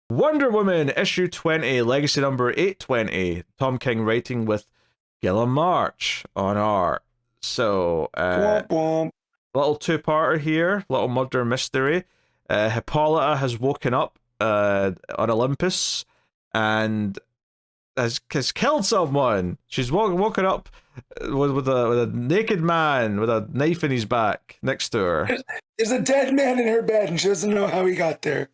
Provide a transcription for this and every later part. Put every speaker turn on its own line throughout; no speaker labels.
Wonder Woman, issue 20, legacy number 820. Tom King writing with GUILLEM MARCH on art. So,
Womp womp.
little two-parter here, little murder mystery. Hippolyta has woken up on Olympus and has killed someone. She's woken up with a naked man with a knife in his back next to her.
There's a dead man in her bed, and she doesn't know how he got there.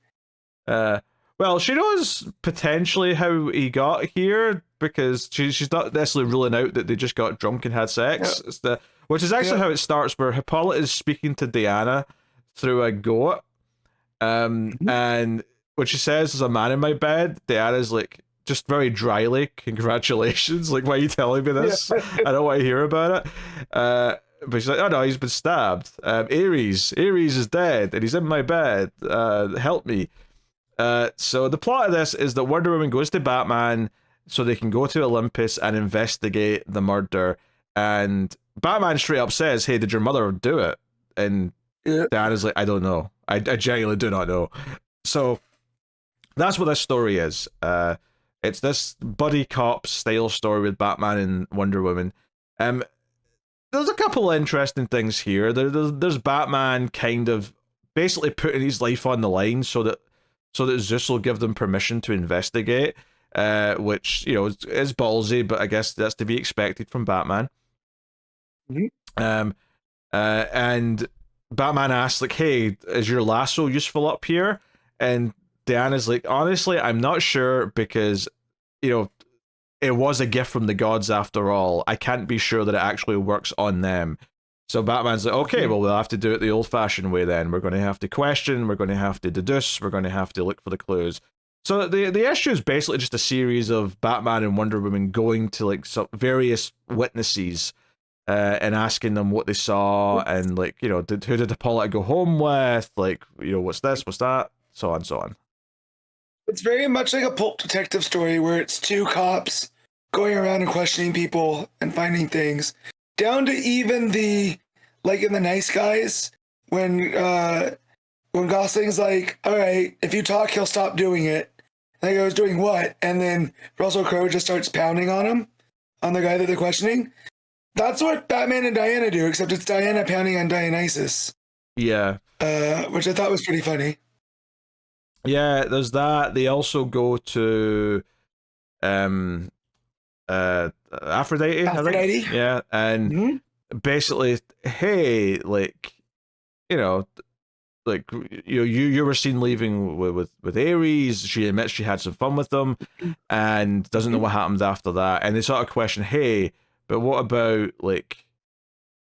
Well, she knows potentially how he got here because she's not necessarily ruling out that they just got drunk and had sex. Yep. Which is actually how it starts, where Hippolyta is speaking to Diana through a goat. And what she says is, a man in my bed. Diana's like, just very dryly, congratulations. Like, why are you telling me this? Yeah. I don't want to hear about it. But she's like, oh no, he's been stabbed. Ares is dead, and he's in my bed. Help me. So the plot of this is that Wonder Woman goes to Batman so they can go to Olympus and investigate the murder. And Batman straight up says, hey, did your mother do it? And Diana's like, I don't know. I genuinely do not know. So that's what this story is. It's this buddy cop style story with Batman and Wonder Woman. There's a couple of interesting things here. There's Batman kind of basically putting his life on the line so that Zeus will give them permission to investigate, which, you know, is ballsy, but I guess that's to be expected from Batman. And Batman asks, like, hey, is your lasso useful up here? And Diana's like, honestly, I'm not sure because, you know, it was a gift from the gods after all. I can't be sure that it actually works on them. So Batman's like, okay, well, we'll have to do it the old-fashioned way then. We're going to have to question, we're going to have to deduce, we're going to have to look for the clues. So the issue is basically just a series of Batman and Wonder Woman going to, like, some various witnesses and asking them what they saw and, like, you know, who did Hippolyta go home with? Like, you know, what's this, what's that? So on, so on.
It's very much like a pulp detective story where it's two cops going around and questioning people and finding things. Down to even the, like in The Nice Guys, when Gosling's like, all right, if you talk, he'll stop doing it. And he goes, doing what? And then Russell Crowe just starts pounding on him, on the guy that they're questioning. That's what Batman and Diana do, except it's Diana pounding on Dionysus.
Yeah.
Which I thought was pretty funny.
Yeah, there's that. They also go to Aphrodite, I think. Yeah, and basically, hey, like, you know, like, you were seen leaving with Ares. She admits she had some fun with them, and doesn't know what happened after that. And they sort of question, hey, but what about, like,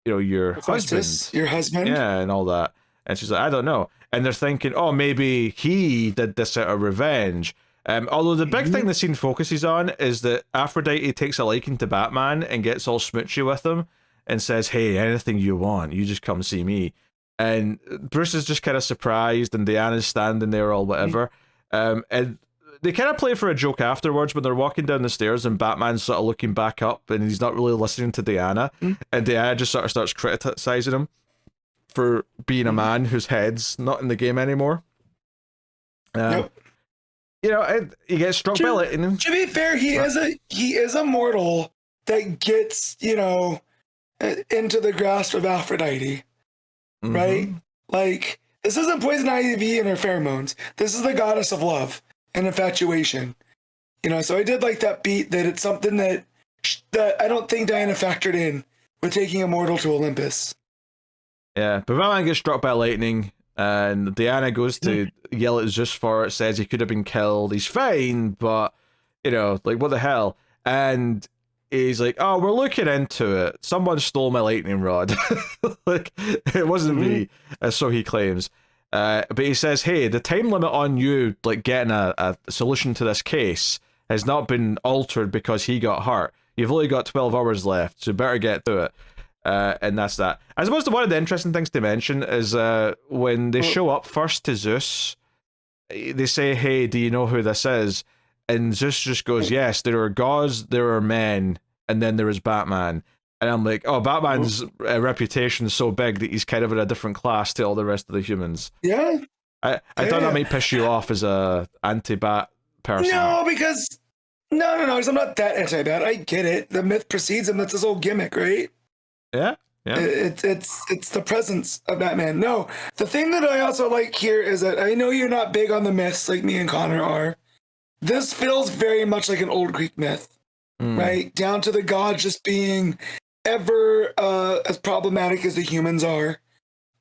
you know, your husband?
Your husband?
Yeah, and all that. And she's like, I don't know. And they're thinking, oh, maybe he did this out of revenge. Although the big thing the scene focuses on is that Aphrodite takes a liking to Batman and gets all smoochy with him and says, hey, anything you want, you just come see me. And Bruce is just kind of surprised, and Diana's standing there or whatever. And they kind of play for a joke afterwards when they're walking down the stairs and Batman's sort of looking back up and he's not really listening to Diana. And Diana just sort of starts criticizing him for being a man whose head's not in the game anymore.
Nope.
You know, he gets struck by lightning.
To be fair, he is a mortal that gets, you know, into the grasp of Aphrodite, right? Like, this isn't Poison Ivy and her pheromones. This is the goddess of love and infatuation. You know, so I did like that beat that it's something that I don't think Diana factored in with taking a mortal to Olympus.
Yeah, but Batman gets struck by lightning. And Diana goes to yell at Zeus for it, says he could have been killed. He's fine, but, you know, like, what the hell? And he's like, oh, we're looking into it. Someone stole my lightning rod. Like, it wasn't me, so he claims. But he says, hey, the time limit on you, like, getting a solution to this case has not been altered because he got hurt. You've only got 12 hours left, so better get to it. And that's that. I suppose one of the interesting things to mention is when they show up first to Zeus, they say, hey, do you know who this is? And Zeus just goes, yes, there are gods, there are men, and then there is Batman. And I'm like, oh, Batman's reputation is so big that he's kind of in a different class to all the rest of the humans.
Yeah.
I thought that might piss you off as a anti-Bat person.
No, because no, 'cause I'm not that anti-Bat. I get it. The myth precedes him. That's his whole gimmick, right?
Yeah. Yeah.
It's the presence of Batman. No, the thing that I also like here is that I know you're not big on the myths like me and Connor are. This feels very much like an old Greek myth, right? Down to the gods just being ever as problematic as the humans are,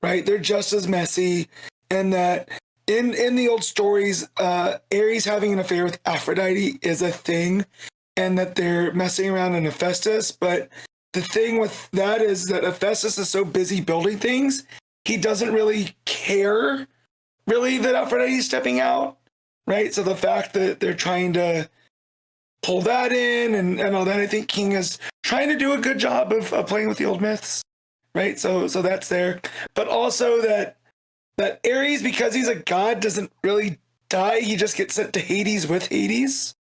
right? They're just as messy, and that in the old stories, Ares having an affair with Aphrodite is a thing, and that they're messing around in Hephaestus, but the thing with that is that Hephaestus is so busy building things, he doesn't really care, really, that Aphrodite is stepping out, right? So the fact that they're trying to pull that in and all that, I think King is trying to do a good job of playing with the old myths, right? So that's there. But also that Ares, because he's a god, doesn't really die. He just gets sent to Hades with Hades.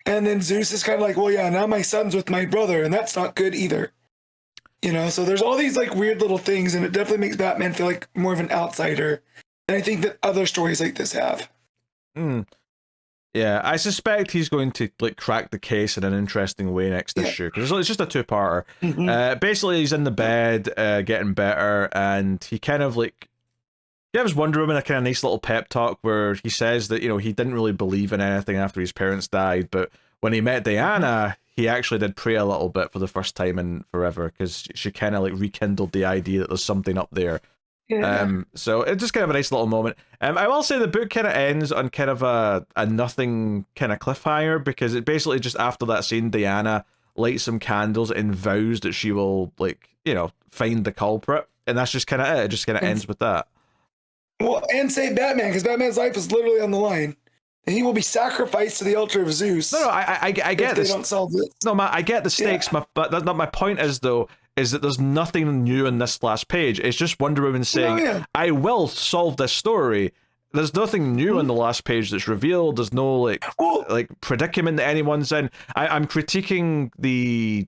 And then Zeus is kind of like, well, yeah, now my son's with my brother, and that's not good either. You know, so there's all these like weird little things, and it definitely makes Batman feel like more of an outsider than I think that other stories like this have.
Yeah, I suspect he's going to like crack the case in an interesting way next issue, because it's just a two-parter. Basically, he's in the bed, getting better, and he kind of like gives Wonder Woman a kind of nice little pep talk where he says that, you know, he didn't really believe in anything after his parents died, but when he met Diana, he actually did pray a little bit for the first time in forever, because she kind of like rekindled the idea that there's something up there. So it's just kind of a nice little moment. I will say the book kind of ends on kind of a nothing kind of cliffhanger, because it basically just after that scene, Diana lights some candles and vows that she will, like, you know, find the culprit, and that's just kind of it. It just kind of ends with that.
Well, and save Batman, because Batman's life is literally on the line. And he will be sacrificed to the altar of Zeus.
No, I get this.
They don't solve this.
No, I get the stakes. But that's not my point. Is though, is that there's nothing new in this last page. It's just Wonder Woman saying, "I will solve this story." There's nothing new in the last page that's revealed. There's no like predicament that anyone's in. I'm critiquing the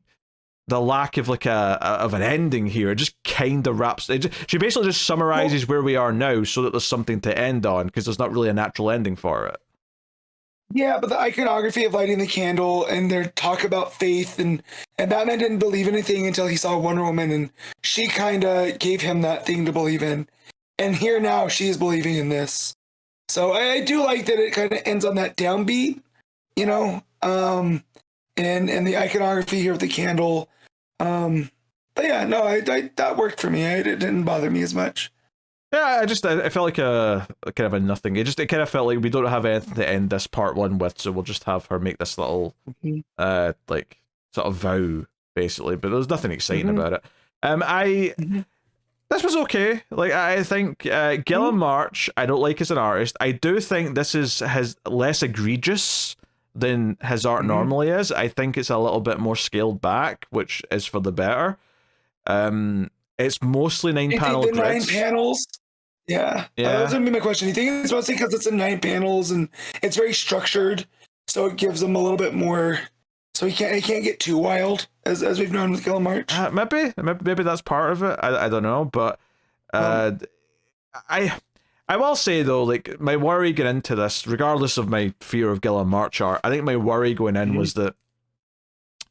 lack of like of an ending here. It just kind of wraps. She basically just summarizes where we are now, so that there's something to end on, because there's not really a natural ending for it.
Yeah, but the iconography of lighting the candle and their talk about faith, and Batman didn't believe anything until he saw Wonder Woman, and she kind of gave him that thing to believe in. And here now she is believing in this. So I do like that it kind of ends on that downbeat, you know, and the iconography here with the candle. But yeah, no, I that worked for me. It didn't bother me as much.
Yeah, I felt like a kind of a nothing. It kind of felt like we don't have anything to end this part one with, so we'll just have her make this little like sort of vow, basically. But there's nothing exciting about it. This was okay. Like, I think GUILLEM MARCH, I don't like as an artist. I do think this is less egregious than his art normally is. I think it's a little bit more scaled back, which is for the better. It's mostly 9-panel grids.
9 panels? Yeah. That was going to be my question. You think it's mostly because it's in 9 panels and it's very structured, so it gives them a little bit more, so it can't get too wild, as we've known with GUILLEM MARCH?
Maybe that's part of it. I don't know, but I will say though, like, my worry going into this, regardless of my fear of GUILLEM MARCH art, I think my worry going in was that,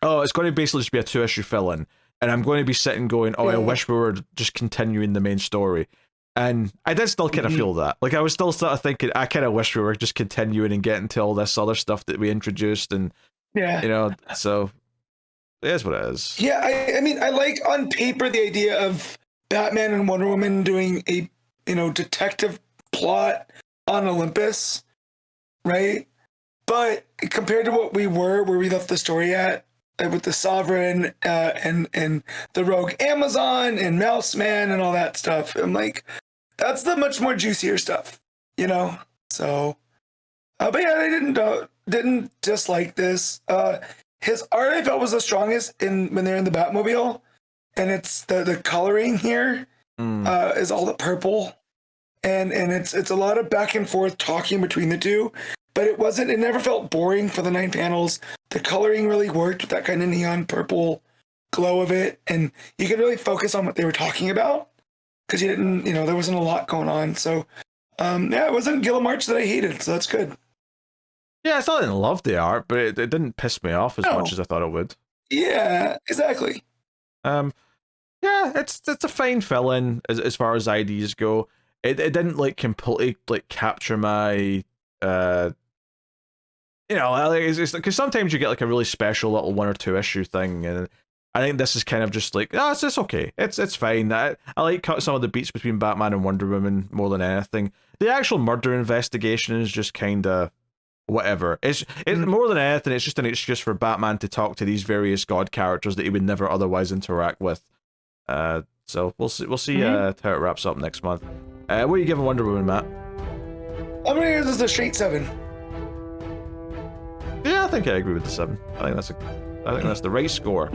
it's going to basically just be a 2-issue fill-in, and I'm going to be sitting going, I wish we were just continuing the main story. And I did still kind of feel that. Like, I was still sort of thinking, I kind of wish we were just continuing and getting to all this other stuff that we introduced, and you know, so it is what it is.
Yeah, I mean, I like on paper the idea of Batman and Wonder Woman doing a, you know, detective plot on Olympus, right? But compared to what we were, where we left the story at, with the Sovereign and the Rogue Amazon and Mouse Man and all that stuff, I'm like, that's the much more juicier stuff, you know? So, but yeah, I didn't dislike this. His art, I felt, was the strongest when they're in the Batmobile, and it's the coloring here is all the purple, and it's a lot of back and forth talking between the two, but it never felt boring for the 9 panels. The coloring really worked with that kind of neon purple glow of it, and you could really focus on what they were talking about, because you didn't, there wasn't a lot going on. So Yeah, it wasn't GUILLEM MARCH that I hated, so that's good.
Yeah, I still didn't love the art, but it didn't piss me off as much as I thought it would.
Yeah, exactly.
Yeah, it's a fine fill-in as far as IDs go. It didn't like completely like capture my you know, like it's because sometimes you get like a really special little 1 or 2 issue thing, and I think this is kind of just like, oh, it's okay. It's fine. I like cut some of the beats between Batman and Wonder Woman more than anything. The actual murder investigation is just kind of whatever. It's more than anything. It's just an excuse for Batman to talk to these various god characters that he would never otherwise interact with. So we'll see how it wraps up next month. What are you giving Wonder Woman, Matt?
I'm gonna give this a straight 7.
Yeah, I think I agree with the 7. I think that's the right score.